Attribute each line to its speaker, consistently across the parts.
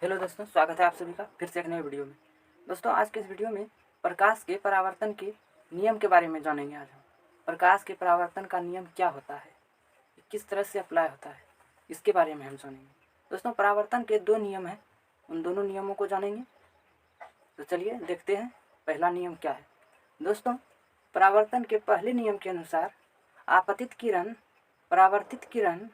Speaker 1: Hello दोस्तों, स्वागत है आप सभी का फिर से एक नए वीडियो में। दोस्तों, आज के इस वीडियो में प्रकाश के परावर्तन के नियम के बारे में जानेंगे। आज हम प्रकाश के परावर्तन का नियम क्या होता है, किस तरह से अप्लाई होता है, इसके बारे में हम जानेंगे। दोस्तों, परावर्तन के दो नियम हैं, उन दोनों नियमों को जानेंगे। तो चलिए देखते हैं पहला नियम क्या है। दोस्तों, परावर्तन के पहले नियम के अनुसार आपतित किरण, परावर्तित किरण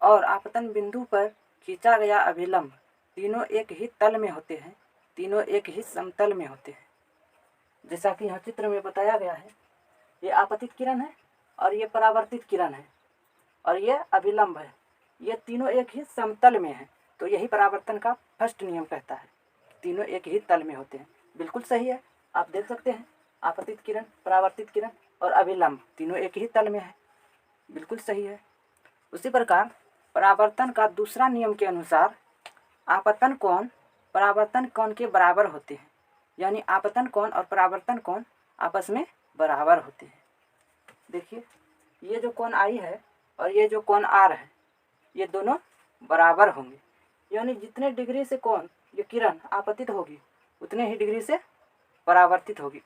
Speaker 1: और आपतन बिंदु पर खींचा गया अभिलंब तीनों एक ही तल में होते हैं, तीनों एक ही समतल में होते हैं। जैसा कि यहाँ चित्र में बताया गया है, ये आपतित किरण है और ये परावर्तित किरण है और ये अभिलंब है। ये तीनों एक ही समतल में है, तो यही परावर्तन का फर्स्ट नियम कहता है, तीनों एक ही तल में होते हैं। बिल्कुल सही है, आप देख सकते हैं आपतित किरण, परावर्तित किरण और अभिलंब तीनों एक ही तल में है, बिल्कुल सही है। उसी प्रकार परावर्तन का दूसरा नियम के अनुसार आपतन कोण परावर्तन कोण के बराबर होते हैं, यानी आपतन कोण और परावर्तन कोण आपस में बराबर होते हैं। देखिए, ये जो कोण आई है और ये जो कोण आर है, ये दोनों बराबर होंगे, यानी जितने डिग्री से कोण ये किरण आपतित होगी उतने ही डिग्री से परावर्तित होगी,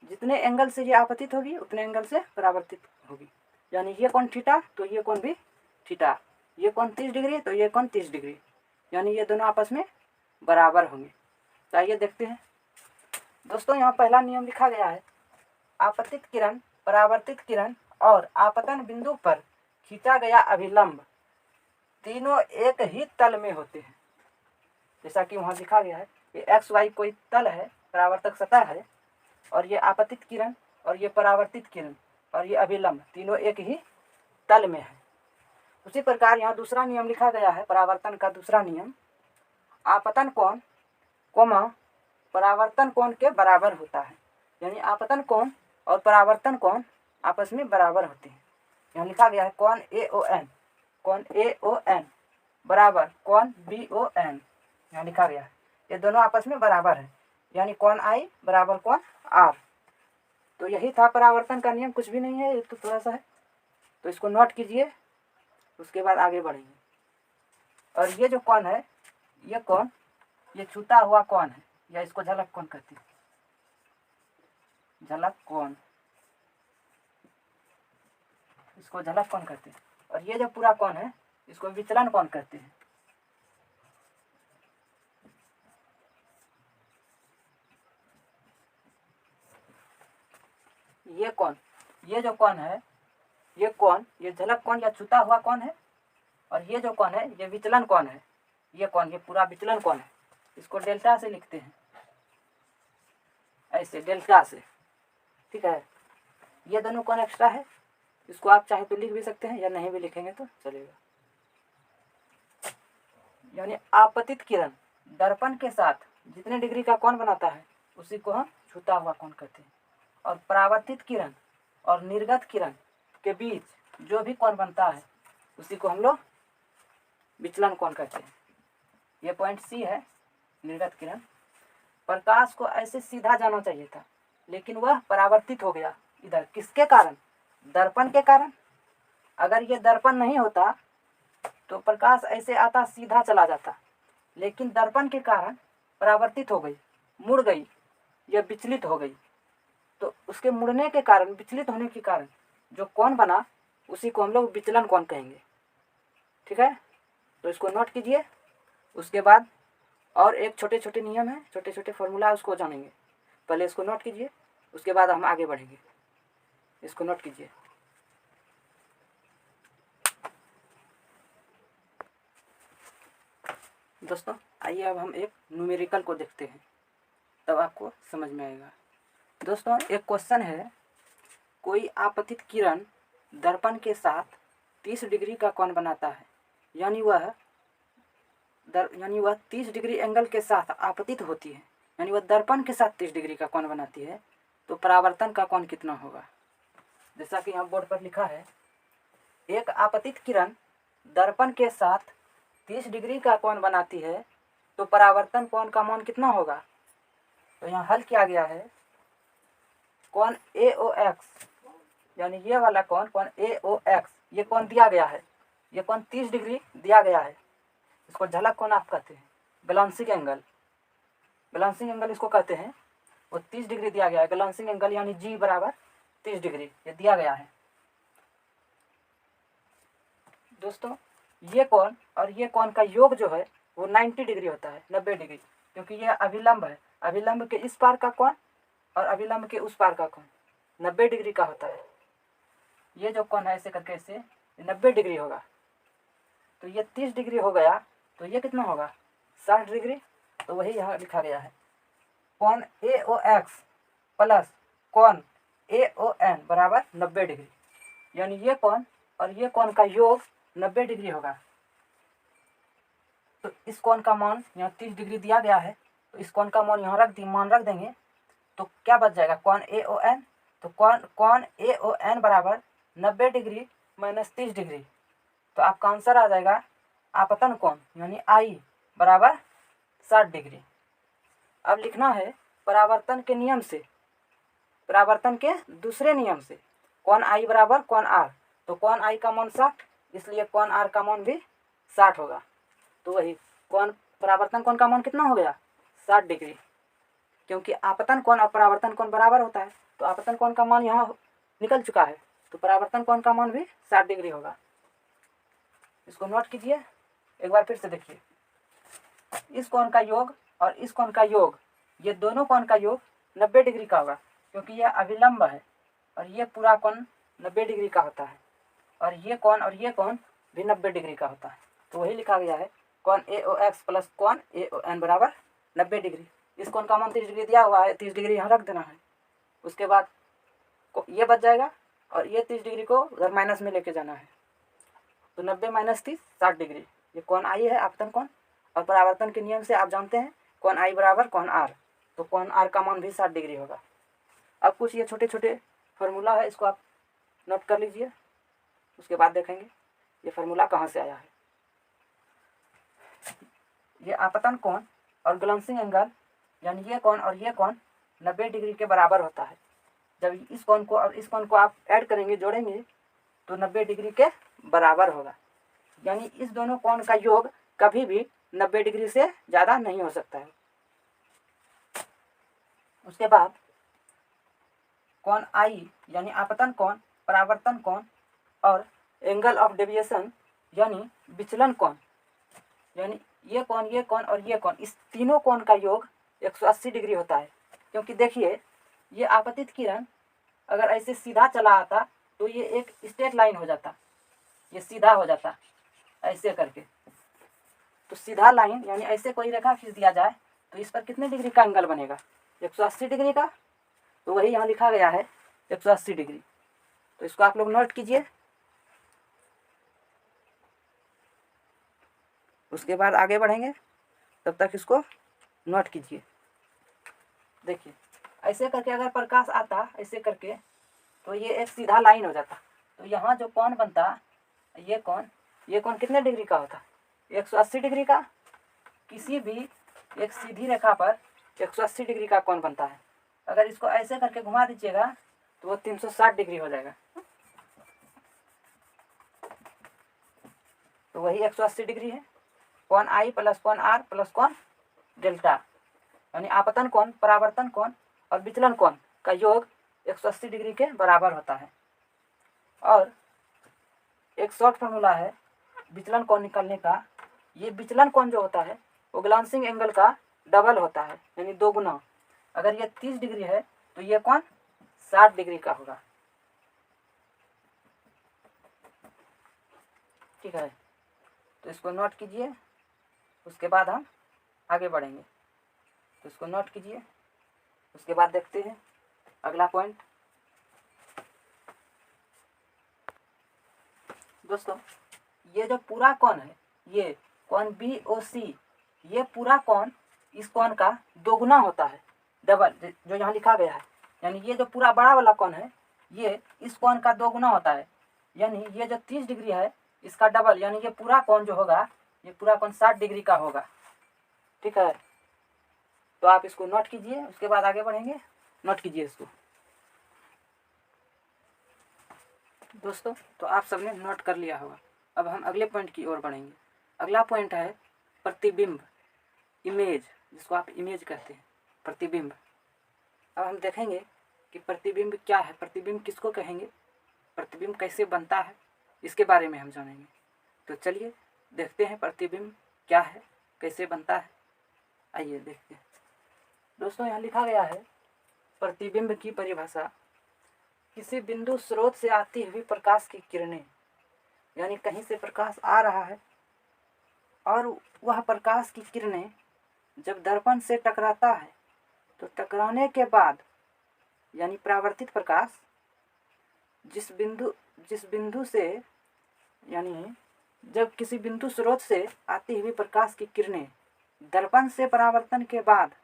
Speaker 1: जितने एंगल से ये आपतित होगी उतने एंगल से परावर्तित होगी। यानी ये कोण थीटा तो ये कोण भी थीटा, ये कोण 30 डिग्री तो ये कोण 30 डिग्री, यानी ये दोनों आपस में बराबर होंगे। तो आइए देखते हैं। दोस्तों, यहाँ पहला नियम लिखा गया है, आपतित किरण, परावर्तित किरण और आपतन बिंदु पर खींचा गया अभिलंब तीनों एक ही तल में होते हैं। जैसा कि वहाँ लिखा गया है, ये एक्स वाई कोई तल है, परावर्तक सतह है, और ये आपतित किरण और ये परावर्तित किरण और ये अभिलंब तीनों एक ही तल में है। उसी प्रकार यहाँ दूसरा नियम लिखा गया है, परावर्तन का दूसरा नियम, आपतन कोण कोमा परावर्तन कोण के बराबर होता है, यानी आपतन कोण और परावर्तन कोण आपस में बराबर होते हैं। यहाँ लिखा गया है कोण ए ओ एन बराबर कोण बी ओ एन, यहाँ लिखा गया है ये दोनों आपस में बराबर है, यानी कोण आई बराबर कोण आर। तो यही था परावर्तन का नियम, कुछ भी नहीं है, ये तो थोड़ा सा है, तो इसको नोट कीजिए, उसके बाद आगे बढ़ेंगे। और ये जो कोण है, ये कोण, ये छूता हुआ कोण है, या इसको झलक कोण कहते हैं, झलक कोण, इसको झलक कोण कहते हैं। और ये जो पूरा कोण है इसको विचलन कोण कहते हैं। ये कोण, ये जो कोण है, ये कोण, ये झलक कोण या छूता हुआ कोण है, और ये जो कोण है ये विचलन कोण है। ये कोण, ये पूरा विचलन कोण है, इसको डेल्टा से लिखते हैं, ऐसे डेल्टा से, ठीक है। ये दोनों कोण एक्स्ट्रा है, इसको आप चाहे तो लिख भी सकते हैं या नहीं भी लिखेंगे तो चलेगा। यानी आपतित किरण दर्पण के साथ जितने डिग्री का कोण बनाता है उसी को हम छूता हुआ कोण कहते हैं, और परावर्तित किरण और निर्गत किरण के बीच जो भी कोण बनता है उसी को हम लोग विचलन कोण कहते हैं। ये पॉइंट सी है, निर्गत किरण। प्रकाश को ऐसे सीधा जाना चाहिए था, लेकिन वह परावर्तित हो गया इधर, किसके कारण? दर्पण के कारण। अगर ये दर्पण नहीं होता तो प्रकाश ऐसे आता, सीधा चला जाता, लेकिन दर्पण के कारण परावर्तित हो गई, मुड़ गई, यह विचलित हो गई। तो उसके मुड़ने के कारण, विचलित होने के कारण जो कोण बना उसी को हम लोग विचलन कोण कहेंगे, ठीक है। तो इसको नोट कीजिए। उसके बाद और एक छोटे छोटे नियम है, छोटे छोटे फॉर्मूला, उसको जानेंगे। पहले इसको नोट कीजिए, उसके बाद हम आगे बढ़ेंगे। इसको नोट कीजिए। दोस्तों, आइए अब हम एक न्यूमेरिकल को देखते हैं, तब आपको समझ में आएगा। दोस्तों, एक क्वेश्चन है, कोई आपतित किरण दर्पण के साथ 30 डिग्री का कोण बनाता है, यानी वह 30 डिग्री एंगल के साथ आपतित होती है, यानी वह दर्पण के साथ 30 डिग्री का कोण बनाती है, तो परावर्तन का कोण कितना होगा? जैसा कि यहाँ बोर्ड पर लिखा है, एक आपतित किरण दर्पण के साथ 30 डिग्री का कोण बनाती है तो परावर्तन कोण का मान कितना होगा? तो यहाँ हल किया गया है, कोण ए ओ एक्स, यानी ये वाला कोण ए ओ एक्स, ये कोण दिया गया है, ये कोण 30 डिग्री दिया गया है, इसको झलक कोण आप कहते हैं। ग्लांसिंग एंगल, ग्लांसिंग एंगल इसको कहते हैं, वो 30 डिग्री दिया गया है। ग्लांसिंग एंगल यानी जी बराबर 30 डिग्री ये दिया गया है। दोस्तों ये कोण और ये कोण का योग जो है वो 90 डिग्री होता है, 90 डिग्री, क्योंकि ये अभिलंब है। अभिलंब के इस पार का कोण और अभिलंब के उस पार का कोण 90 डिग्री का होता है। ये जो कोण है ऐसे करके ऐसे 90 डिग्री होगा, तो ये 30 डिग्री हो गया, तो ये कितना होगा 60 डिग्री। तो वही यहाँ लिखा गया है, कोण AOX प्लस कोण AON बराबर 90 डिग्री, यानी ये कोण और ये कोण का योग 90 डिग्री होगा। तो इस कोण का मान यहाँ 30 डिग्री दिया गया है, तो इस कोण का मान यहाँ मान रख देंगे, तो क्या बच जाएगा कोण AON। तो कोण AON बराबर 90 डिग्री माइनस 30 डिग्री, तो आपका आंसर आ जाएगा आपतन कोण यानी I बराबर 60 डिग्री। अब लिखना है परावर्तन के नियम से, परावर्तन के दूसरे नियम से कोण I बराबर कोण R। तो कोण I का मान 60, इसलिए कोण R का मान भी 60 होगा। तो वही कोण परावर्तन कोण का मान कितना हो गया 60 डिग्री, क्योंकि आपतन कोण और परावर्तन कोण बराबर होता है, तो आपतन कोण का मान यहाँ निकल चुका है, तो परावर्तन कोण का मान भी 60 डिग्री होगा। इसको नोट कीजिए, एक बार फिर से देखिए, इस कोण का योग और इस कोण का योग, ये दोनों कोण का योग 90 डिग्री का होगा, क्योंकि यह अभिलंब है और ये पूरा कोण 90 डिग्री का होता है, और ये कोण भी 90 डिग्री का होता है। तो वही लिखा गया है कोण AOX प्लस कोण AON बराबर 90 डिग्री। इस कोण का मान 30 डिग्री दिया हुआ है, 30 डिग्री यहाँ रख देना है। उसके बाद ये बच जाएगा और ये 30 डिग्री को उधर माइनस में लेके जाना है, तो 90 माइनस 30 60 डिग्री। ये कोण I है आपतन कोण, और परावर्तन के नियम से आप जानते हैं कोण I बराबर कोण R, तो कोण R का मान भी 60 डिग्री होगा। अब कुछ ये छोटे छोटे फार्मूला है, इसको आप नोट कर लीजिए, उसके बाद देखेंगे ये फार्मूला कहाँ से आया है। ये आपतन कोण और ग्लांसिंग एंगल यानी ये कोण और ये कोण 90 डिग्री के बराबर होता है। जब इस कोण को और इस कोण को आप ऐड करेंगे, जोड़ेंगे, तो 90 डिग्री के बराबर होगा, यानी इस दोनों कोण का योग कभी भी 90 डिग्री से ज़्यादा नहीं हो सकता है। उसके बाद कोण I यानी आपतन कोण, परावर्तन कोण और एंगल ऑफ डेविएशन यानी विचलन कोण, यानी ये कोण और ये कोण, इस तीनों कोण का योग 180 डिग्री होता है। क्योंकि देखिए ये आपतित किरण अगर ऐसे सीधा चला आता तो ये एक स्ट्रेट लाइन हो जाता, ये सीधा हो जाता ऐसे करके। तो सीधा लाइन यानी ऐसे कोई रेखा खींच दिया जाए तो इस पर कितने डिग्री का एंगल बनेगा 180 डिग्री का, तो वही यहाँ लिखा गया है 180 डिग्री। तो इसको आप लोग नोट कीजिए। उसके बाद आगे बढ़ेंगे, तब तक इसको नोट कीजिए। देखिए ऐसे करके अगर प्रकाश आता ऐसे करके, तो ये एक सीधा लाइन हो जाता, तो यहाँ जो कोण बनता ये कोण कितने डिग्री का होता 180 डिग्री का। किसी भी एक सीधी रेखा पर 180 डिग्री का कोण बनता है। अगर इसको ऐसे करके घुमा दीजिएगा तो वो 360 डिग्री हो जाएगा, तो वही 180 डिग्री है। कोण I प्लस कोण R प्लस कोण डेल्टा, यानी आपतन कोण, परावर्तन कोण और विचलन कोण का योग 180 डिग्री के बराबर होता है। और एक शॉर्ट फार्मूला है विचलन कोण निकालने का। ये विचलन कोण जो होता है वो ग्लांसिंग एंगल का डबल होता है, यानी 2 गुना। अगर ये 30 डिग्री है तो ये कोण 60 डिग्री का होगा, ठीक है। तो इसको नोट कीजिए, उसके बाद हम आगे बढ़ेंगे। तो इसको नोट कीजिए, उसके बाद देखते हैं अगला पॉइंट। दोस्तों ये जो पूरा कोण है, ये कोण BOC, ये पूरा कोण इस कोण का 2 गुना होता है, डबल, जो यहाँ लिखा गया है। यानी ये जो पूरा बड़ा वाला कोण है ये इस कोण का 2 गुना होता है, यानी ये जो 30 डिग्री है इसका डबल, यानी ये पूरा कोण जो होगा ये पूरा कोण 60 डिग्री का होगा, ठीक है। तो आप इसको नोट कीजिए, उसके बाद आगे बढ़ेंगे। नोट कीजिए इसको दोस्तों। तो आप सबने नोट कर लिया होगा। अब हम अगले पॉइंट की ओर बढ़ेंगे। अगला पॉइंट है प्रतिबिंब। इमेज, जिसको आप इमेज कहते हैं, प्रतिबिंब। अब हम देखेंगे कि प्रतिबिंब क्या है, प्रतिबिंब किसको कहेंगे, प्रतिबिंब कैसे बनता है, इसके बारे में हम जानेंगे। तो चलिए देखते हैं प्रतिबिंब क्या है, कैसे बनता है। आइए देखते हैं। दोस्तों यहाँ लिखा गया है, प्रतिबिंब की परिभाषा, किसी बिंदु स्रोत से आती हुई प्रकाश की किरणें, यानी कहीं से प्रकाश आ रहा है और वह प्रकाश की किरणें जब दर्पण से टकराता है तो टकराने के बाद, यानी परावर्तित प्रकाश, जिस बिंदु से, यानी जब किसी बिंदु स्रोत से आती हुई प्रकाश की किरणें दर्पण से परावर्तन के बाद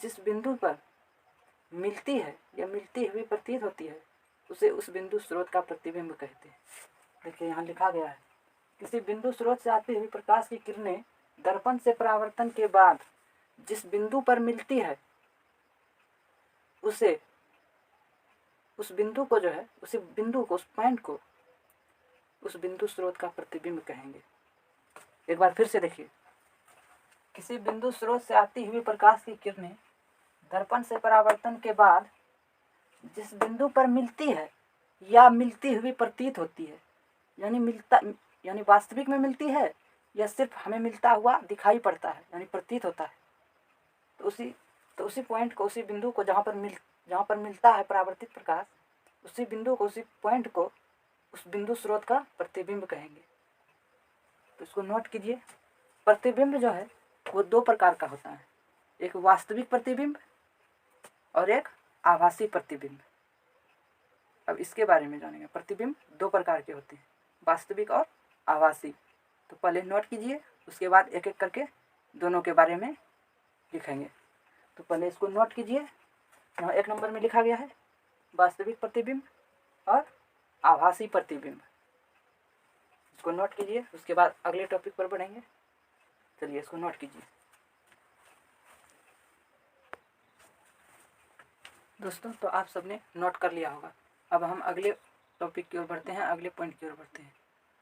Speaker 1: जिस बिंदु पर मिलती है या मिलती हुई प्रतीत होती है, उसे उस बिंदु स्रोत का प्रतिबिंब कहते हैं। देखिए यहाँ लिखा गया है, किसी बिंदु स्रोत से आती हुई प्रकाश की किरणें दर्पण से परावर्तन के बाद जिस बिंदु पर मिलती है, उसे, उस बिंदु को जो है, उसी बिंदु को, उस पॉइंट को, उस बिंदु स्रोत का प्रतिबिंब कहेंगे। एक बार फिर से देखिए, किसी बिंदु स्रोत से आती हुई प्रकाश की किरणें दर्पण से परावर्तन के बाद जिस बिंदु पर मिलती है या मिलती हुई प्रतीत होती है, यानी वास्तविक में मिलती है या सिर्फ हमें मिलता हुआ दिखाई पड़ता है, यानी प्रतीत होता है, तो उसी पॉइंट को, उसी बिंदु को जहाँ पर मिलता है परावर्तित प्रकाश, उसी बिंदु को, उसी पॉइंट को उस बिंदु स्रोत का प्रतिबिंब कहेंगे। तो इसको नोट कीजिए। प्रतिबिंब जो है वो दो प्रकार का होता है, एक वास्तविक प्रतिबिंब और एक आभासी प्रतिबिंब। अब इसके बारे में जानेंगे। प्रतिबिंब दो प्रकार के होते हैं, वास्तविक और आभासी। तो पहले नोट कीजिए, उसके बाद एक एक करके दोनों के बारे में लिखेंगे। तो पहले इसको नोट कीजिए। यहाँ 1 नंबर में लिखा गया है वास्तविक प्रतिबिंब और आभासी प्रतिबिंब। इसको नोट कीजिए, उसके बाद अगले टॉपिक पर बढ़ेंगे। चलिए इसको नोट कीजिए। दोस्तों तो आप सबने नोट कर लिया होगा। अब हम अगले टॉपिक की ओर बढ़ते हैं, अगले पॉइंट की ओर बढ़ते हैं।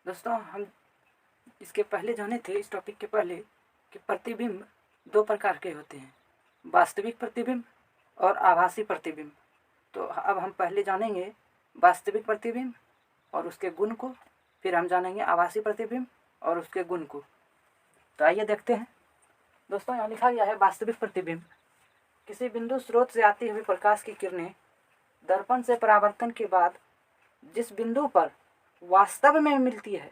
Speaker 1: दोस्तों हम इसके पहले जाने थे, इस टॉपिक के पहले, कि प्रतिबिंब दो प्रकार के होते हैं, वास्तविक प्रतिबिंब और आभासी प्रतिबिंब। तो अब हम पहले जानेंगे वास्तविक प्रतिबिंब और उसके गुण को, फिर हम जानेंगे आभासी प्रतिबिंब और उसके गुण को। तो आइए देखते हैं। दोस्तों यहाँ लिखा गया है वास्तविक प्रतिबिंब, किसी बिंदु स्रोत से आती हुई प्रकाश की किरणें दर्पण से परावर्तन के बाद जिस बिंदु पर वास्तव में मिलती है,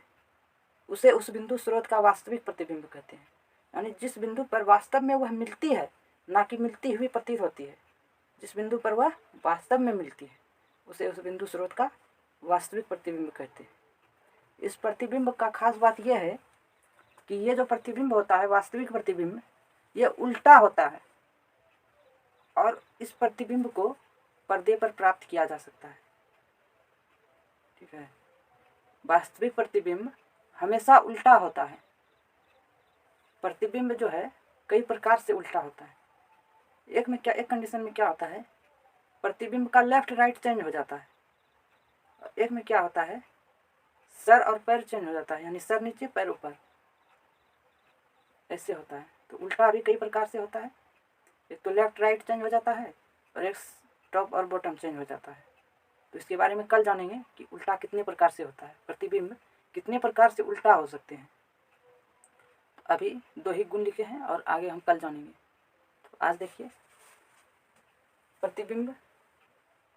Speaker 1: उसे उस बिंदु स्रोत का वास्तविक प्रतिबिंब कहते हैं। यानी जिस बिंदु पर वास्तव में वह मिलती है, ना कि मिलती हुई प्रतीत होती है, जिस बिंदु पर वह वास्तव में मिलती है, उसे उस बिंदु स्रोत का वास्तविक प्रतिबिंब कहते हैं। इस प्रतिबिंब का खास बात यह है कि ये जो प्रतिबिंब होता है, वास्तविक प्रतिबिंब, ये उल्टा होता है और इस प्रतिबिंब को पर्दे पर प्राप्त किया जा सकता है। ठीक है, वास्तविक प्रतिबिंब हमेशा उल्टा होता है। प्रतिबिंब जो है कई प्रकार से उल्टा होता है। एक कंडीशन में क्या होता है, प्रतिबिंब का लेफ्ट राइट चेंज हो जाता है। एक में क्या होता है, सर और पैर चेंज हो जाता है, यानी सर नीचे पैर ऊपर, ऐसे होता है। तो उल्टा भी कई प्रकार से होता है। एक तो लेफ्ट राइट चेंज हो जाता है और एक टॉप और बॉटम चेंज हो जाता है। तो इसके बारे में कल जानेंगे कि उल्टा कितने प्रकार से होता है, प्रतिबिंब कितने प्रकार से उल्टा हो सकते हैं। अभी 2 ही गुण लिखे हैं और आगे हम कल जानेंगे। तो आज देखिए प्रतिबिंब,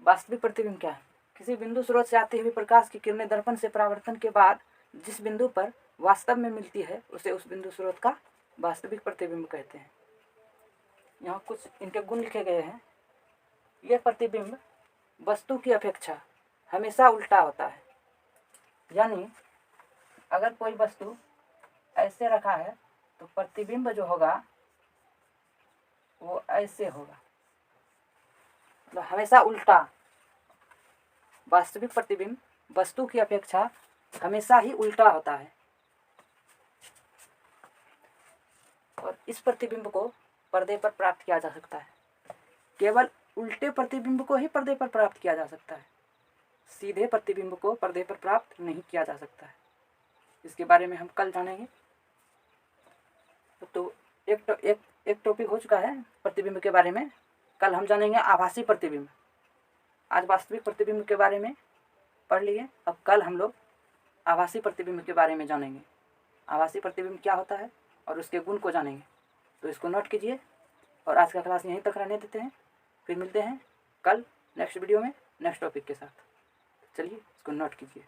Speaker 1: वास्तविक प्रतिबिंब क्या है। किसी बिंदु स्रोत से आती हुई प्रकाश की किरणें दर्पण से परावर्तन के बाद जिस बिंदु पर वास्तव में मिलती है, उसे उस बिंदु स्रोत का वास्तविक प्रतिबिंब कहते हैं। यहाँ कुछ इनके गुण लिखे गए हैं। यह प्रतिबिंब वस्तु की अपेक्षा हमेशा उल्टा होता है। यानी अगर कोई वस्तु ऐसे रखा है तो प्रतिबिंब जो होगा वो ऐसे होगा, मतलब हमेशा उल्टा। वास्तविक प्रतिबिंब वस्तु की अपेक्षा हमेशा ही उल्टा होता है और इस प्रतिबिंब को पर्दे पर प्राप्त किया जा सकता है। केवल उल्टे प्रतिबिंब को ही पर्दे पर प्राप्त किया जा सकता है, सीधे प्रतिबिंब को पर्दे पर प्राप्त नहीं किया जा सकता है। इसके बारे में हम कल जानेंगे। तो एक टॉपिक हो चुका है प्रतिबिंब के बारे में। कल हम जानेंगे आभासी प्रतिबिंब। आज वास्तविक प्रतिबिंब के बारे में पढ़ लिए, अब कल हम लोग आभासी प्रतिबिंब के बारे में जानेंगे। आभासी प्रतिबिंब क्या होता है और उसके गुण को जानेंगे। तो इसको नोट कीजिए और आज का क्लास यहीं तक रहने देते हैं। फिर मिलते हैं कल नेक्स्ट वीडियो में नेक्स्ट टॉपिक के साथ। चलिए इसको नोट कीजिए।